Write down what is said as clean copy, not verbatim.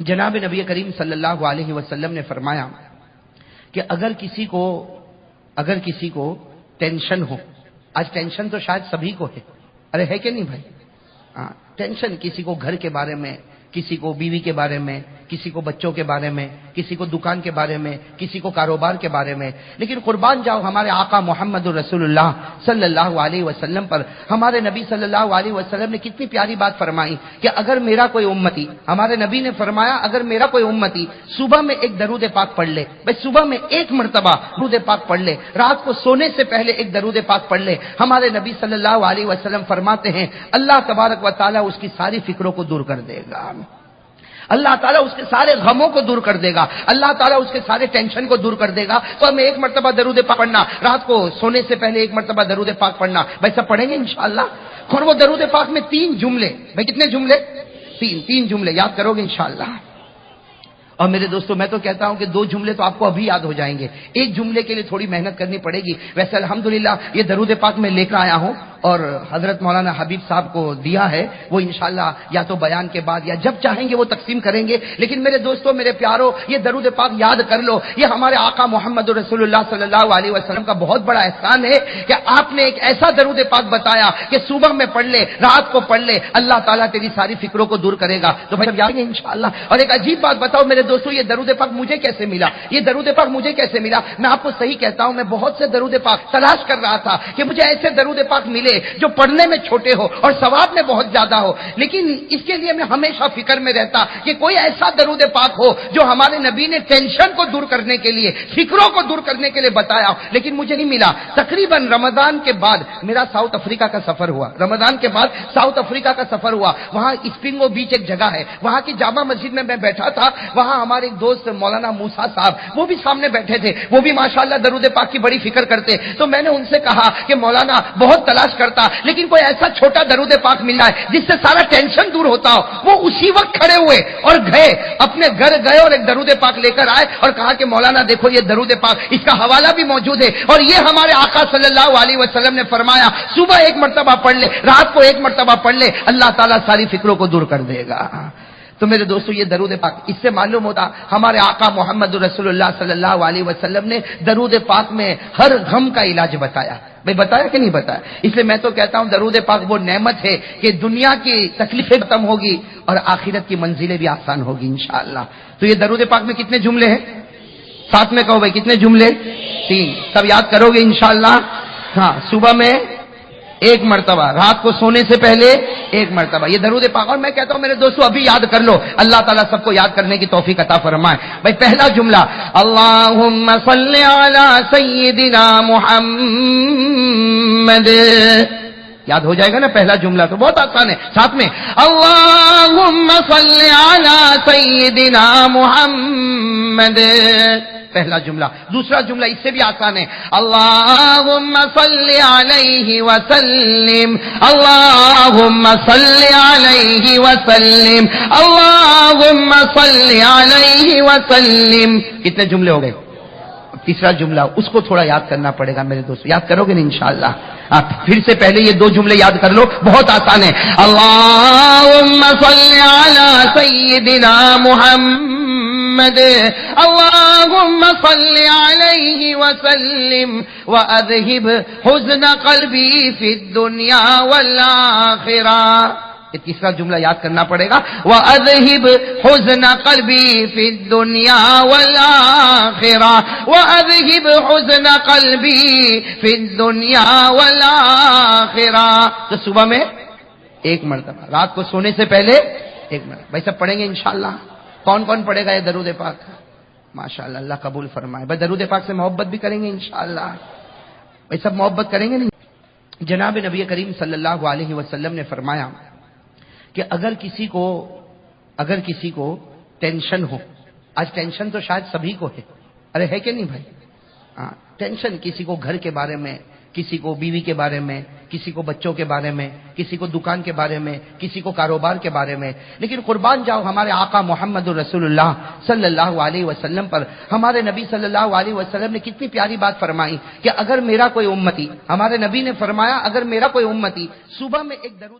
جناب نبی کریم صلی اللہ علیہ وسلم نے فرمایا کہ اگر کسی کو ٹینشن ہو، آج ٹینشن تو شاید سبھی کو ہے، ارے ہے کہ نہیں بھائی؟ ٹینشن کسی کو گھر کے بارے میں، کسی کو بیوی کے بارے میں، کسی کو بچوں کے بارے میں، کسی کو دکان کے بارے میں، کسی کو کاروبار کے بارے میں، لیکن قربان جاؤ ہمارے آقا محمد رسول اللہ صلی اللہ علیہ وسلم پر ہمارے نبی صلی اللہ علیہ وسلم نے کتنی پیاری بات فرمائی کہ اگر میرا کوئی امتی، ہمارے نبی نے فرمایا اگر میرا کوئی امتی صبح میں ایک درود پاک پڑھ لے، بھائی صبح میں ایک مرتبہ درود پاک پڑھ لے، رات کو سونے سے پہلے ایک درود پاک پڑھ لے، ہمارے نبی صلی اللہ علیہ وسلم فرماتے ہیں اللہ تبارک و تعالیٰ اس کی ساری فکروں کو دور کر دے گا، اللہ تعالیٰ اس کے سارے غموں کو دور کر دے گا، اللہ تعالیٰ اس کے سارے ٹینشن کو دور کر دے گا۔ تو ہمیں ایک مرتبہ درود پاک پڑھنا، رات کو سونے سے پہلے ایک مرتبہ درود پاک پڑھنا، بھائی سب پڑھیں گے انشاءاللہ۔ اور وہ درود پاک میں 3 جملے، بھائی کتنے جملے؟ 3 جملے یاد کرو گے انشاءاللہ۔ اور میرے دوستوں میں تو کہتا ہوں کہ 2 جملے تو آپ کو ابھی یاد ہو جائیں گے، 1 جملے کے لیے تھوڑی محنت کرنی پڑے گی۔ ویسے الحمدللہ یہ درود پاک میں لے کر آیا ہوں اور حضرت مولانا حبیب صاحب کو دیا ہے، وہ انشاءاللہ یا تو بیان کے بعد یا جب چاہیں گے وہ تقسیم کریں گے، لیکن میرے دوستوں میرے پیاروں یہ درود پاک یاد کر لو، یہ ہمارے آقا محمد رسول اللہ صلی اللہ علیہ وسلم کا بہت بڑا احسان ہے کہ آپ نے ایک ایسا درود پاک بتایا کہ صبح میں پڑھ لے، رات کو پڑھ لے، اللہ تعالیٰ تیری ساری فکروں کو دور کرے گا۔ تو بھائی یاد گے انشاءاللہ۔ اور ایک عجیب بات بتاؤ میرے دوستوں، یہ درود پاک مجھے کیسے ملا؟ یہ درود پاک مجھے کیسے ملا؟ میں آپ کو صحیح کہتا ہوں، میں بہت سے درود پاک تلاش کر رہا تھا کہ مجھے ایسے درود پاک ملے جو پڑھنے میں چھوٹے ہو اور ثواب میں بہت زیادہ ہو، لیکن اس کے لیے میں ہمیشہ فکر میں رہتا کہ کوئی ایسا درود پاک ہو جو ہمارے نبی نے ٹینشن کو دور کرنے کے لیے، فکروں کو دور کرنے کے لیے بتایا، لیکن مجھے نہیں ملا۔ تقریباً رمضان کے بعد میرا ساؤتھ افریقہ کا سفر ہوا، رمضان کے بعد ساؤتھ افریقہ کا سفر ہوا، وہاں اسپرنگو بیچ ایک جگہ ہے، وہاں کی جامع مسجد میں بیٹھا تھا، وہاں ہمارے ایک دوست مولانا موسیٰ صاحب وہ بھی سامنے بیٹھے تھے، وہ بھی ماشاءاللہ درود پاک کی بڑی فکر کرتے، تو میں نے ان سے کہا کہ مولانا بہت تلاش کرتا لیکن کوئی ایسا چھوٹا درود پاک ملا ہے جس سے سارا ٹینشن دور ہوتا ہو۔ وہ اسی وقت کھڑے ہوئے اور اپنے گھر گئے اور ایک درود پاک لے کر آئے اور کہا کہ مولانا دیکھو یہ درود پاک، اس کا حوالہ بھی موجود ہے، اور یہ ہمارے آقا صلی اللہ علیہ وسلم نے فرمایا صبح ایک مرتبہ پڑھ لے، رات کو ایک مرتبہ پڑھ لے، اللہ تعالیٰ ساری فکروں کو دور کر دے گا۔ تو میرے دوستو یہ درود پاک، اس سے معلوم ہوتا ہمارے آقا محمد رسول اللہ صلی اللہ علیہ وسلم نے درود پاک میں ہر غم کا علاج بتایا، بھئی بتایا کہ نہیں بتایا؟ اس لیے میں تو کہتا ہوں درود پاک وہ نعمت ہے کہ دنیا کی تکلیفیں ختم ہوگی اور آخرت کی منزلیں بھی آسان ہوگی انشاءاللہ۔ تو یہ درود پاک میں کتنے جملے ہیں؟ ساتھ میں کہو بھائی کتنے جملے؟ 3 سب یاد کرو گے انشاءاللہ۔ ہاں صبح میں 1 مرتبہ، رات کو سونے سے پہلے 1 مرتبہ یہ درود پاک، اور میں کہتا ہوں میرے دوستو ابھی یاد کر لو، اللہ تعالیٰ سب کو یاد کرنے کی توفیق عطا فرمائے۔ بھائی پہلا جملہ اللہم صلی علی سیدنا محمد، یاد ہو جائے گا نا پہلا جملہ، تو بہت آسان ہے۔ ساتھ میں اللہم صلی علی سیدنا محمد، پہلا جملہ۔ دوسرا جملہ اس سے بھی آسان ہے، اللہم صلی علیہ وسلم، اللہم صلی علیہ وسلم، اللہم صلی علیہ وسلم۔ کتنے جملے ہو گئے؟ تیسرا جملہ اس کو تھوڑا یاد کرنا پڑے گا میرے دوست، یاد کرو گے نا انشاءاللہ؟ پھر سے پہلے یہ 2 جملے یاد کر لو، بہت آسان ہے، اللہم صلی علی سیدنا محمد، اللہم صلی علیہ وسلم، وَأَذْهِبْ حُزْنَ قَلْبِي فِي الدُّنْيَا وَالْآخِرَةِ۔ یہ تیسرا جملہ یاد کرنا پڑے گا، وَأَذْهِبْ حُزْنَ قَلْبِي فِي الدُّنْيَا وَالْآخِرَةِ، وَأَذْهِبْ حُزْنَ قَلْبِي فِي الدُّنْيا وَالْآخِرَةِ۔ تو صبح میں 1 مرتبہ، رات کو سونے سے پہلے 1 مرتبہ، بھائی سب پڑھیں گے انشاءاللہ؟ کون کون پڑھے گا یہ درود پاک؟ ماشاءاللہ، اللہ قبول فرمائے۔ بھائی درود پاک سے محبت بھی کریں گے انشاءاللہ؟ بھائی سب محبت کریں گے نہیں؟ جناب نبی کریم صلی اللہ علیہ وسلم نے فرمایا کہ اگر کسی کو ٹینشن ہو، آج ٹینشن تو شاید سبھی کو ہے، ارے ہے کہ نہیں بھائی؟ ٹینشن کسی کو گھر کے بارے میں، کسی کو بیوی کے بارے میں، کسی کو بچوں کے بارے میں، کسی کو دکان کے بارے میں، کسی کو کاروبار کے بارے میں، لیکن قربان جاؤ ہمارے آقا محمد رسول اللہ صلی اللہ علیہ وسلم پر ہمارے نبی صلی اللہ علیہ وسلم نے کتنی پیاری بات فرمائی کہ اگر میرا کوئی امتی، ہمارے نبی نے فرمایا اگر میرا کوئی امتی صبح میں ایک درود